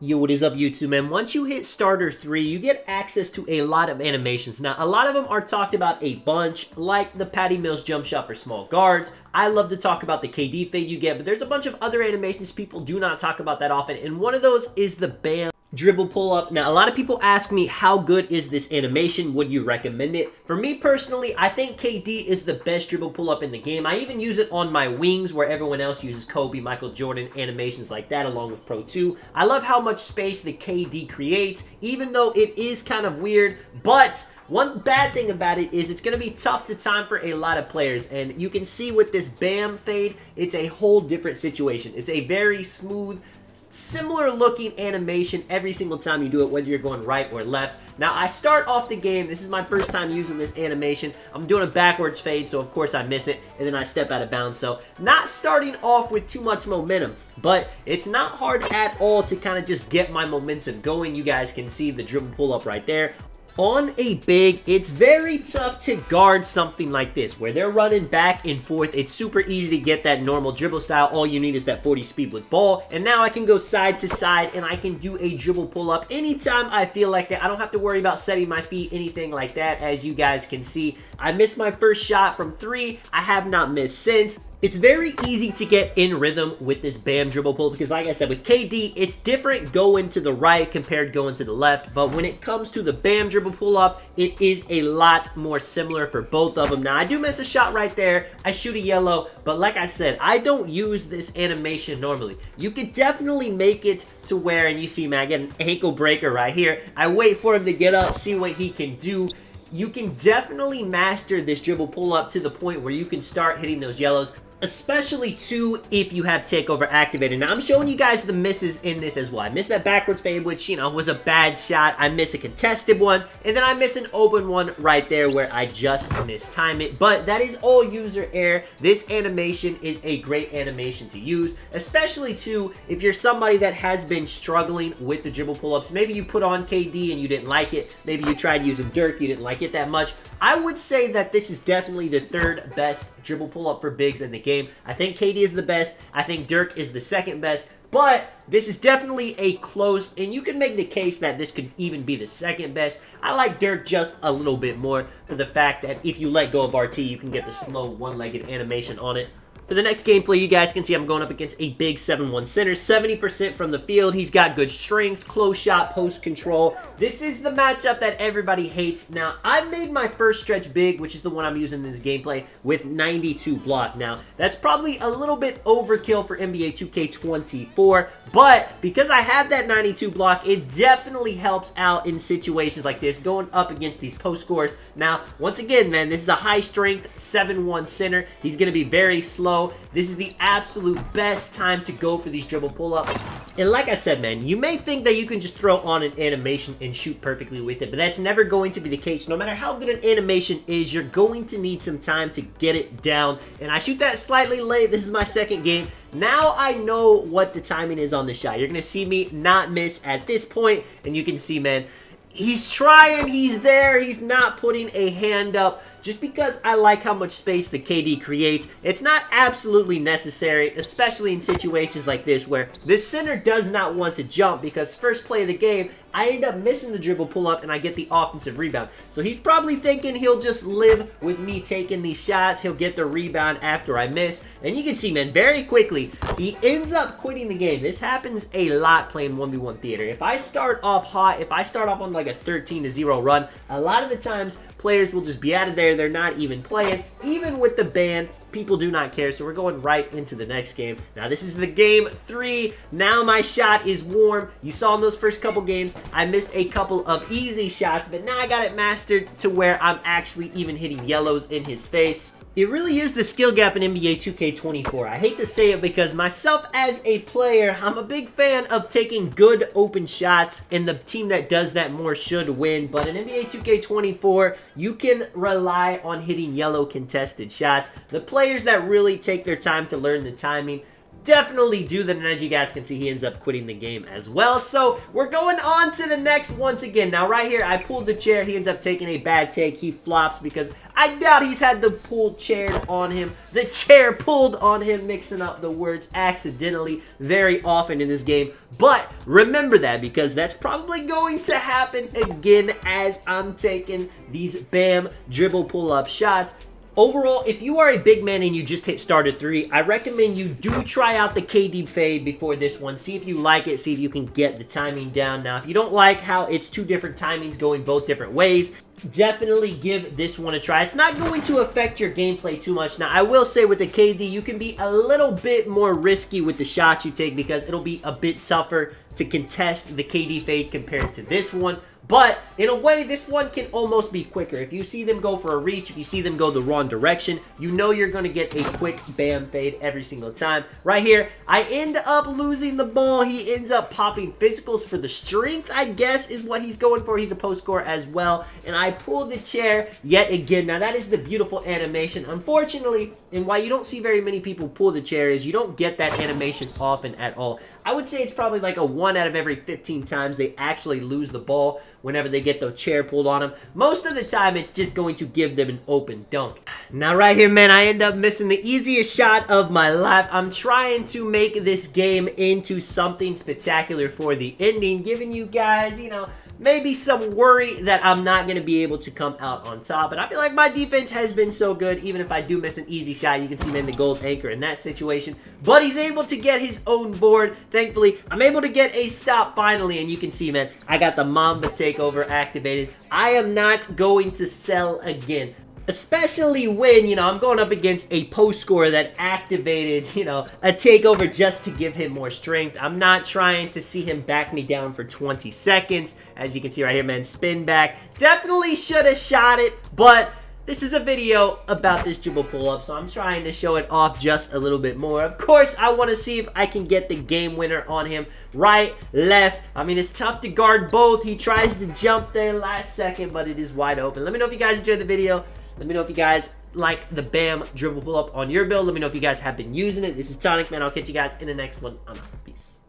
Yo, what is up, YouTube, man? Once you hit starter 3, you get access to a lot of animations. Now, a lot of them are talked about a bunch, like the Patty Mills jump shot for small guards. I love to talk about the KD fade you get, but there's a bunch of other animations people do not talk about that often, and one of those is the BAM dribble pull-up. Now, a lot of people ask me, how good is this animation? Would you recommend it? For me personally, I think KD is the best dribble pull-up in the game. I even use it on my wings where everyone else uses Kobe, Michael Jordan, animations like that along with Pro 2. I love how much space the KD creates, even though it is kind of weird, but one bad thing about it is it's going to be tough to time for a lot of players, and you can see with this BAM fade, it's a whole different situation. It's a very smooth, similar looking animation every single time you do it, whether you're going right or left. Now, I start off the game, this is my first time using this animation. I'm doing a backwards fade, so of course I miss it, and then I step out of bounds. So, not starting off with too much momentum, but it's not hard at all to kind of just get my momentum going. You guys can see the dribble pull up right there. On a big, it's very tough to guard something like this, where they're running back and forth. It's super easy to get that normal dribble style. All you need is that 40 speed with ball, and now I can go side to side, and I can do a dribble pull-up anytime I feel like it. I don't have to worry about setting my feet, anything like that. As you guys can see, I missed my first shot from 3. I have not missed since. It's very easy to get in rhythm with this BAM dribble pull because, like I said, with KD, it's different going to the right compared to going to the left. But when it comes to the BAM dribble pull up, it is a lot more similar for both of them. Now, I do miss a shot right there. I shoot a yellow, but like I said, I don't use this animation normally. You could definitely make it to where, and you see, man, I get an ankle breaker right here. I wait for him to get up, see what he can do. You can definitely master this dribble pull up to the point where you can start hitting those yellows, especially too if you have takeover activated. Now, I'm showing you guys the misses in this as well. I missed that backwards fade, which, you know, was a bad shot. I miss a contested one, and then I miss an open one right there where I just mistime it. But that is all user error. This animation is a great animation to use, especially too if you're somebody that has been struggling with the dribble pull-ups. Maybe you put on KD and you didn't like it. Maybe you tried using Dirk, you didn't like it that much. I would say that this is definitely the third best dribble pull-up for bigs in the game. I think KD is the best. I think Dirk is the second best. But this is definitely a close, and you can make the case that this could even be the second best. I like Dirk just a little bit more for the fact that if you let go of RT, you can get the slow one-legged animation on it. For the next gameplay, you guys can see I'm going up against a big 7-1 center, 70% from the field. He's got good strength, close shot, post control. This is the matchup that everybody hates. Now, I made my first stretch big, which is the one I'm using in this gameplay, with 92 block. Now, that's probably a little bit overkill for NBA 2K24, but because I have that 92 block, it definitely helps out in situations like this, going up against these post scores. Now, once again, man, this is a high strength 7-1 center. He's going to be very slow. This is the absolute best time to go for these dribble pull-ups. And like I said, man, you may think that you can just throw on an animation and shoot perfectly with it, but that's never going to be the case. No matter how good an animation is, you're going to need some time to get it down. And I shoot that slightly late. This is my second game. Now I know what the timing is on the shot. You're going to see me not miss at this point, and you can see, man, he's trying, he's there, he's not putting a hand up. Just because I like how much space the KD creates, it's not absolutely necessary, especially in situations like this where this center does not want to jump because first play of the game, I end up missing the dribble pull-up and I get the offensive rebound. So he's probably thinking he'll just live with me taking these shots. He'll get the rebound after I miss. And you can see, man, very quickly, he ends up quitting the game. This happens a lot playing 1v1 theater. If I start off hot, if I start off on like a 13-0 run, a lot of the times players will just be out of there. They're not even playing. Even with the ban, people do not care, so we're going right into the next game. Now, this is the game 3. Now my shot is warm. You saw in those first couple games, I missed a couple of easy shots, but now I got it mastered to where I'm actually even hitting yellows in his face. It really is the skill gap in NBA 2K24. I hate to say it because myself as a player, I'm a big fan of taking good open shots, and the team that does that more should win. But in NBA 2K24, you can rely on hitting yellow contested shots. The players that really take their time to learn the timing, definitely do that. And as you guys can see, he ends up quitting the game as well. So we're going on to the next once again. Now right here, I pulled the chair. He ends up taking a bad take. He flops because I doubt he's had the pulled chair on him. The chair pulled on him, mixing up the words accidentally very often in this game. But remember that, because that's probably going to happen again as I'm taking these bam dribble pull-up shots. Overall, if you are a big man and you just hit starter 3, I recommend you do try out the KD fade before this one. See if you like it, see if you can get the timing down. Now, if you don't like how it's 2 different timings going both different ways, definitely give this one a try. It's not going to affect your gameplay too much. Now, I will say with the KD, you can be a little bit more risky with the shots you take because it'll be a bit tougher to contest the KD fade compared to this one. But in a way, this one can almost be quicker. If you see them go for a reach, if you see them go the wrong direction, you know you're going to get a quick bam fade every single time. Right here, I end up losing the ball. He ends up popping physicals for the strength, I guess, is what he's going for. He's a post scorer as well. And I pull the chair yet again. Now, that is the beautiful animation. Unfortunately, and why you don't see very many people pull the chair is you don't get that animation often at all. I would say it's probably like a 1 out of every 15 times they actually lose the ball whenever they get the chair pulled on them. Most of the time, it's just going to give them an open dunk. Now, right here, man, I end up missing the easiest shot of my life. I'm trying to make this game into something spectacular for the ending, giving you guys, you know, maybe some worry that I'm not going to be able to come out on top. But I feel like my defense has been so good. Even if I do miss an easy shot, you can see, man, the gold anchor in that situation. But he's able to get his own board. Thankfully, I'm able to get a stop finally. And you can see, man, I got the Mamba takeover activated. I am not going to sell again. Especially when, you know, I'm going up against a post scorer that activated, you know, a takeover just to give him more strength. I'm not trying to see him back me down for 20 seconds. As you can see right here, man, spin back. Definitely should have shot it, but this is a video about this dribble pull-up, so I'm trying to show it off just a little bit more. Of course, I want to see if I can get the game winner on him. Right, left. I mean, it's tough to guard both. He tries to jump there last second, but it is wide open. Let me know if you guys enjoyed the video. Let me know if you guys like the bam dribble pull-up on your build. Let me know if you guys have been using it. This is Tonic, man. I'll catch you guys in the next one. I'm out. Peace.